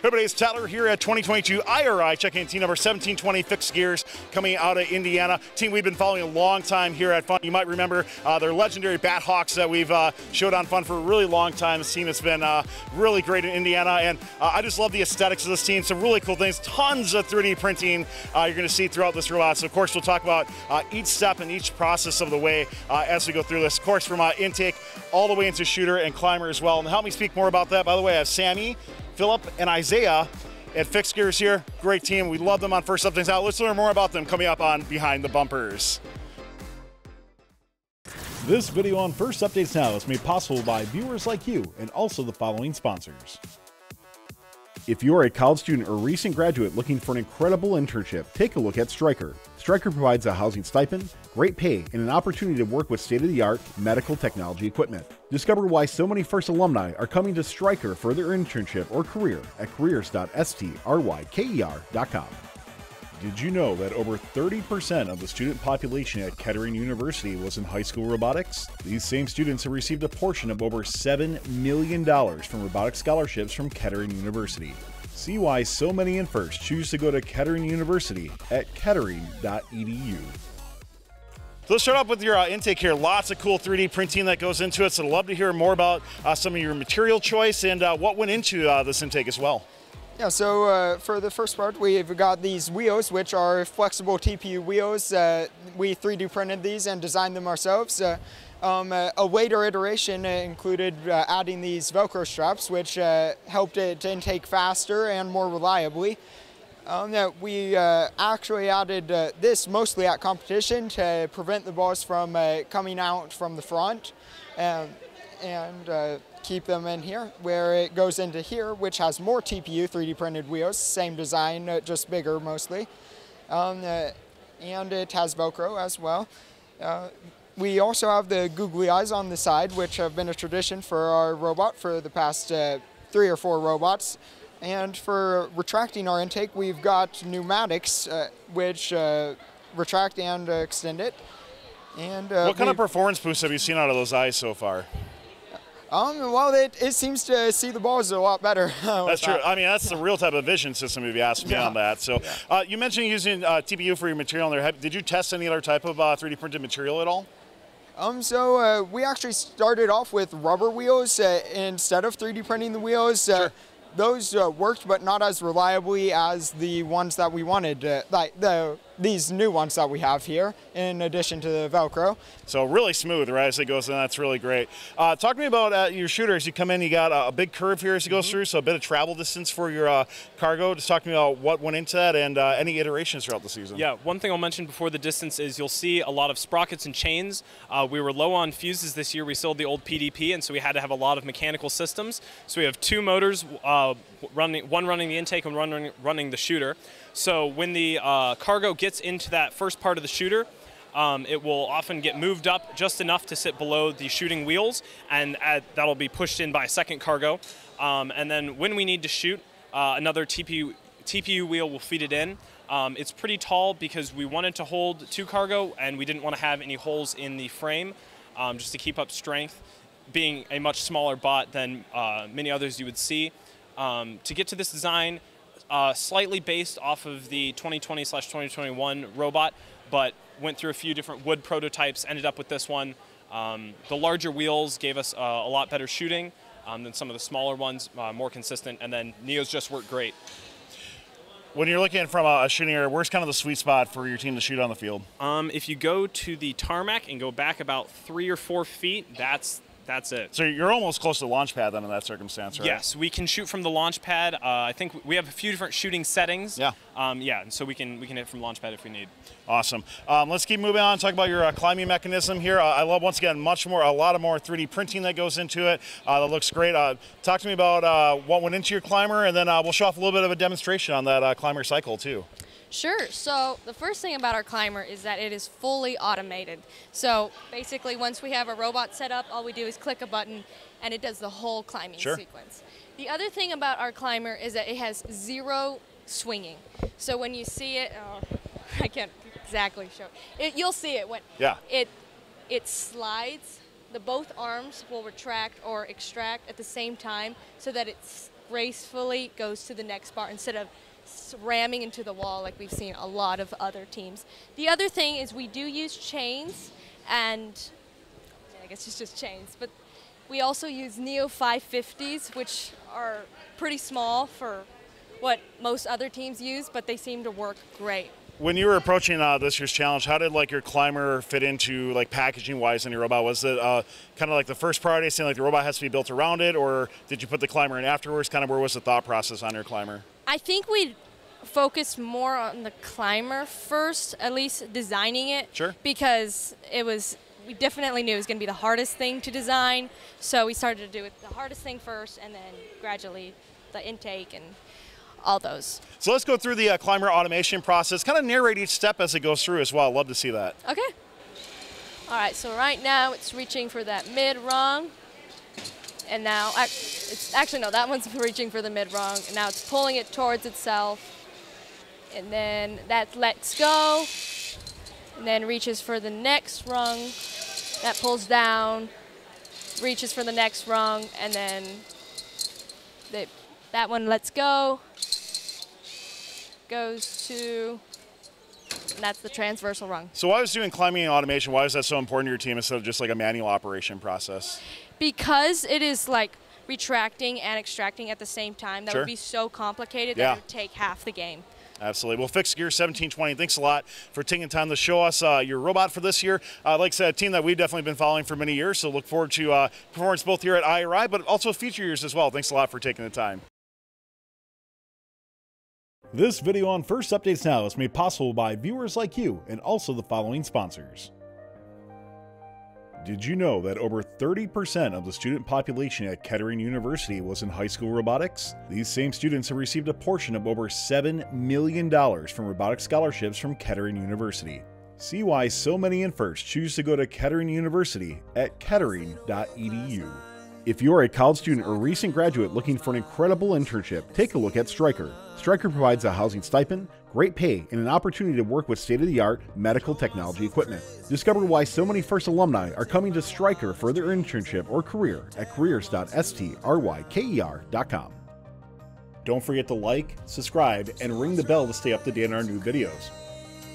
Everybody, it's Tyler here at 2022 IRI, checking in team number 1720 PhyXTGears, coming out of Indiana. Team we've been following a long time here at Fun. You might remember their legendary BattHawks that we've showed on Fun for a really long time. This team has been really great in Indiana, and I just love the aesthetics of this team. Some really cool things, tons of 3D printing you're going to see throughout this robot. So of course we'll talk about each step and each process of the way as we go through this. Of course, from intake all the way into shooter and climber as well. And to help me speak more about that, by the way, I have Sammy, Philip, and Isaiah at PhyXTGears here. Great team. We love them on First Up Things Out. Let's learn more about them coming up on Behind the Bumpers. This video on First Updates Now is made possible by viewers like you and also the following sponsors. If you are a college student or recent graduate looking for an incredible internship, take a look at Stryker. Stryker provides a housing stipend, great pay, and an opportunity to work with state-of-the-art medical technology equipment. Discover why so many First alumni are coming to Stryker for their internship or career at careers.stryker.com. Did you know that over 30% of the student population at Kettering University was in high school robotics? These same students have received a portion of over $7 million from robotics scholarships from Kettering University. See why so many in First choose to go to Kettering University at kettering.edu. So let's start off with your intake here. Lots of cool 3D printing that goes into it, so I'd love to hear more about some of your material choice and what went into this intake as well. Yeah, so for the first part, we've got these wheels, which are flexible TPU wheels. We 3D printed these and designed them ourselves. A later iteration included adding these Velcro straps, which helped it to intake faster and more reliably. We actually added this mostly at competition to prevent the balls from coming out from the front and keep them in here, where it goes into here, which has more TPU 3D printed wheels, same design, just bigger mostly. And it has Velcro as well. We also have the googly eyes on the side, which have been a tradition for our robot for the past 3 or 4 robots. And for retracting our intake, we've got pneumatics, which retract and extend it. And what kind of performance boost have you seen out of those eyes so far? Well, it seems to see the balls a lot better. That's true. I mean, that's the real type of vision system if you ask me on that. So you mentioned using TPU for your material in there. Did you test any other type of 3D printed material at all? We actually started off with rubber wheels instead of 3D printing the wheels. Sure. Those worked, but not as reliably as the ones that we wanted, like these new ones that we have here, in addition to the Velcro. So really smooth, right, as it goes in. That's really great. Talk to me about your shooter. As you come in, you got a big curve here as it goes through, so a bit of travel distance for your cargo. Just talk to me about what went into that and any iterations throughout the season. Yeah, one thing I'll mention before the distance is you'll see a lot of sprockets and chains. We were low on fuses this year. We sold the old PDP, and so we had to have a lot of mechanical systems. So we have 2 motors, one running the intake and one running the shooter. So when the cargo gets into that first part of the shooter, it will often get moved up just enough to sit below the shooting wheels, and that'll be pushed in by a second cargo. And then when we need to shoot, another TPU wheel will feed it in. It's pretty tall because we wanted to hold 2 cargo, and we didn't want to have any holes in the frame just to keep up strength, being a much smaller bot than many others you would see. To get to this design, slightly based off of the 2020/2021 robot, but went through a few different wood prototypes, ended up with this one. The larger wheels gave us a lot better shooting than some of the smaller ones, more consistent, and then Neos just worked great. When you're looking from a shooting area, where's kind of the sweet spot for your team to shoot on the field? If you go to the tarmac and go back about 3 or 4 feet, that's it. So you're almost close to the launch pad then in that circumstance, right? Yes, we can shoot from the launch pad. I think we have a few different shooting settings. Yeah. And so we can hit from launch pad if we need. Awesome. Let's keep moving on. Talk about your climbing mechanism here. I love, once again, a lot of more 3D printing that goes into it. That looks great. Talk to me about what went into your climber, and then we'll show off a little bit of a demonstration on that climber cycle too. Sure. So the first thing about our climber is that it is fully automated. So basically, once we have a robot set up, all we do is click a button and it does the whole climbing sequence. The other thing about our climber is that it has 0 swinging. So when you see it, I can't exactly show it. You'll see it when it slides. Both arms will retract or extract at the same time so that it gracefully goes to the next bar instead of ramming into the wall like we've seen a lot of other teams. The other thing is we do use chains, and I guess it's just chains, but we also use Neo 550s, which are pretty small for what most other teams use, but they seem to work great. When you were approaching this year's challenge, how did like your climber fit into like packaging wise in your robot? Was it kind of like the first priority, saying like the robot has to be built around it, or did you put the climber in afterwards? Kind of where was the thought process on your climber? I think we focused more on the climber first, at least designing it. Sure. Because we definitely knew it was going to be the hardest thing to design, so we started to do it the hardest thing first, and then gradually the intake and all those. So let's go through the climber automation process. Kind of narrate each step as it goes through as well. I'd love to see that. Okay. All right, so right now it's reaching for that mid rung. And now, actually no, that one's reaching for the mid rung. And now it's pulling it towards itself. And then that lets go. And then reaches for the next rung. That pulls down, reaches for the next rung, and then that one lets go. Goes to, and that's the transversal rung. So why was doing climbing and automation, why is that so important to your team instead of just like a manual operation process? Because it is like retracting and extracting at the same time. That Sure. would be so complicated that it would take half the game. Absolutely. Well, PhyXTGears 1720, thanks a lot for taking time to show us your robot for this year. Like I said, a team that we've definitely been following for many years, so look forward to performance both here at IRI, but also future years as well. Thanks a lot for taking the time. This video on First Updates Now is made possible by viewers like you and also the following sponsors. Did you know that over 30% of the student population at Kettering University was in high school robotics? These same students have received a portion of over $7 million from robotics scholarships from Kettering University. See why so many in First choose to go to Kettering University at kettering.edu. If you are a college student or recent graduate looking for an incredible internship, take a look at Stryker. Stryker provides a housing stipend, great pay, and an opportunity to work with state-of-the-art medical technology equipment. Discover why so many First alumni are coming to Stryker for their internship or career at careers.stryker.com. Don't forget to like, subscribe, and ring the bell to stay up to date on our new videos.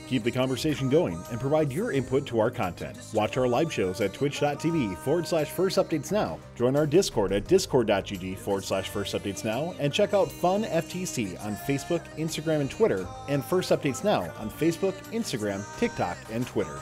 Keep the conversation going and provide your input to our content. Watch our live shows at twitch.tv/firstupdatesnow. Join our Discord at discord.gg/firstupdatesnow and check out Fun FTC on Facebook, Instagram, and Twitter, and First Updates Now on Facebook, Instagram, TikTok, and Twitter.